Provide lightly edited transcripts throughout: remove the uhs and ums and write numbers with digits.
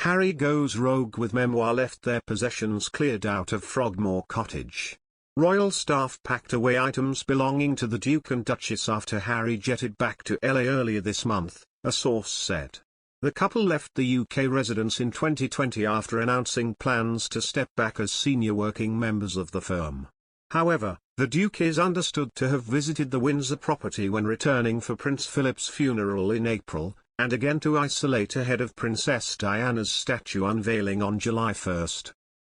Harry goes rogue with Memoir left their possessions cleared out of Frogmore Cottage. Royal staff packed away items belonging to the Duke and Duchess after Harry jetted back to LA earlier this month, a source said. The couple left the UK residence in 2020 after announcing plans to step back as senior working members of the firm. However, the Duke is understood to have visited the Windsor property when returning for Prince Philip's funeral in April, and again to isolate ahead of Princess Diana's statue unveiling on July 1.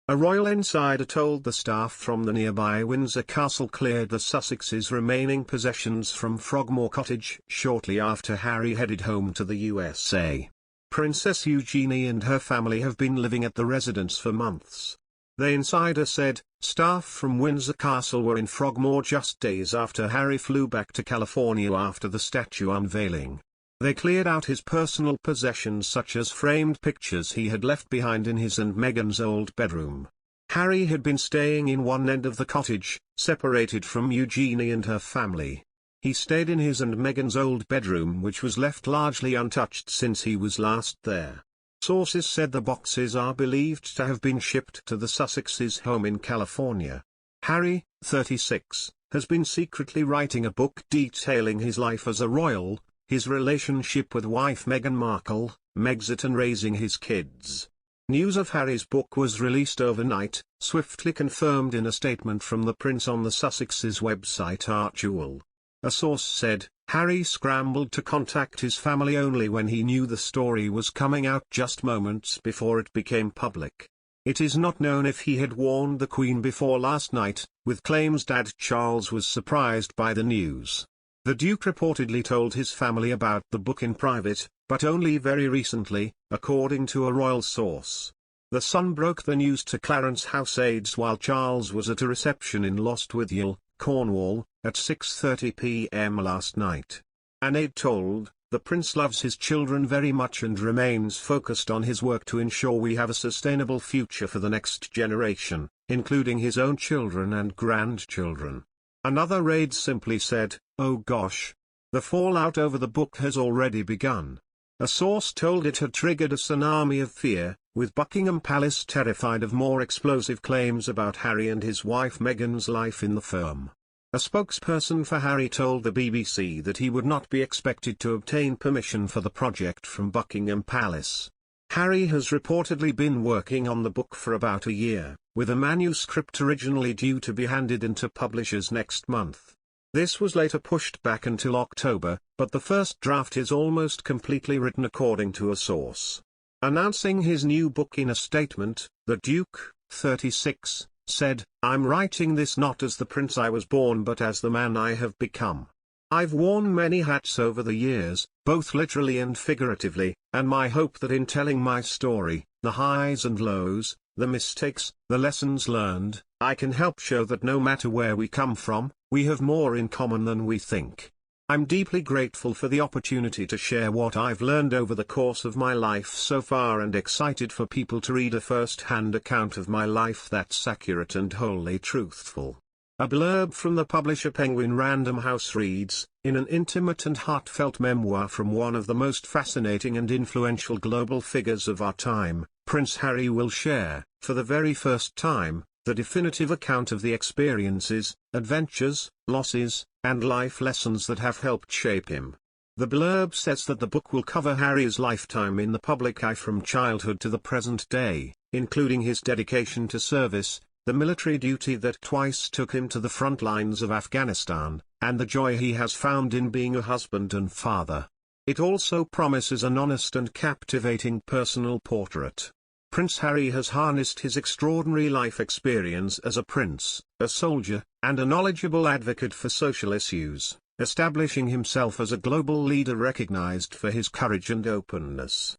A royal insider told the staff from the nearby Windsor Castle cleared the Sussexes' remaining possessions from Frogmore Cottage shortly after Harry headed home to the USA. Princess Eugenie and her family have been living at the residence for months. The insider said, staff from Windsor Castle were in Frogmore just days after Harry flew back to California after the statue unveiling. They cleared out his personal possessions such as framed pictures he had left behind in his and Meghan's old bedroom. Harry had been staying in one end of the cottage, separated from Eugenie and her family. He stayed in his and Meghan's old bedroom, which was left largely untouched since he was last there. Sources said the boxes are believed to have been shipped to the Sussexes' home in California. Harry, 36, has been secretly writing a book detailing his life as a royal, his relationship with wife Meghan Markle, Megxit, and raising his kids. News of Harry's book was released overnight, swiftly confirmed in a statement from the prince on the Sussexes' website Archie. A source said, Harry scrambled to contact his family only when he knew the story was coming out just moments before it became public. It is not known if he had warned the Queen before last night, with claims Dad Charles was surprised by the news. The Duke reportedly told his family about the book in private, but only very recently, according to a royal source. The Sun broke the news to Clarence House aides while Charles was at a reception in Lostwithiel, Cornwall, at 6:30 p.m. last night. An aide told, the prince loves his children very much and remains focused on his work to ensure we have a sustainable future for the next generation, including his own children and grandchildren. Another aide simply said, oh gosh. The fallout over the book has already begun. A source told it had triggered a tsunami of fear, with Buckingham Palace terrified of more explosive claims about Harry and his wife Meghan's life in the firm. A spokesperson for Harry told the BBC that he would not be expected to obtain permission for the project from Buckingham Palace. Harry has reportedly been working on the book for about a year, with a manuscript originally due to be handed into publishers next month. This was later pushed back until October, but the first draft is almost completely written according to a source. Announcing his new book in a statement, the Duke, 36, said, I'm writing this not as the prince I was born but as the man I have become. I've worn many hats over the years, both literally and figuratively, and my hope that in telling my story, the highs and lows, the mistakes, the lessons learned, I can help show that no matter where we come from, we have more in common than we think. I'm deeply grateful for the opportunity to share what I've learned over the course of my life so far and excited for people to read a first-hand account of my life that's accurate and wholly truthful. A blurb from the publisher Penguin Random House reads, in an intimate and heartfelt memoir from one of the most fascinating and influential global figures of our time, Prince Harry will share, for the very first time, the definitive account of the experiences, adventures, losses, and life lessons that have helped shape him. The blurb says that the book will cover Harry's lifetime in the public eye from childhood to the present day, including his dedication to service, the military duty that twice took him to the front lines of Afghanistan, and the joy he has found in being a husband and father. It also promises an honest and captivating personal portrait. Prince Harry has harnessed his extraordinary life experience as a prince, a soldier, and a knowledgeable advocate for social issues, establishing himself as a global leader recognized for his courage and openness.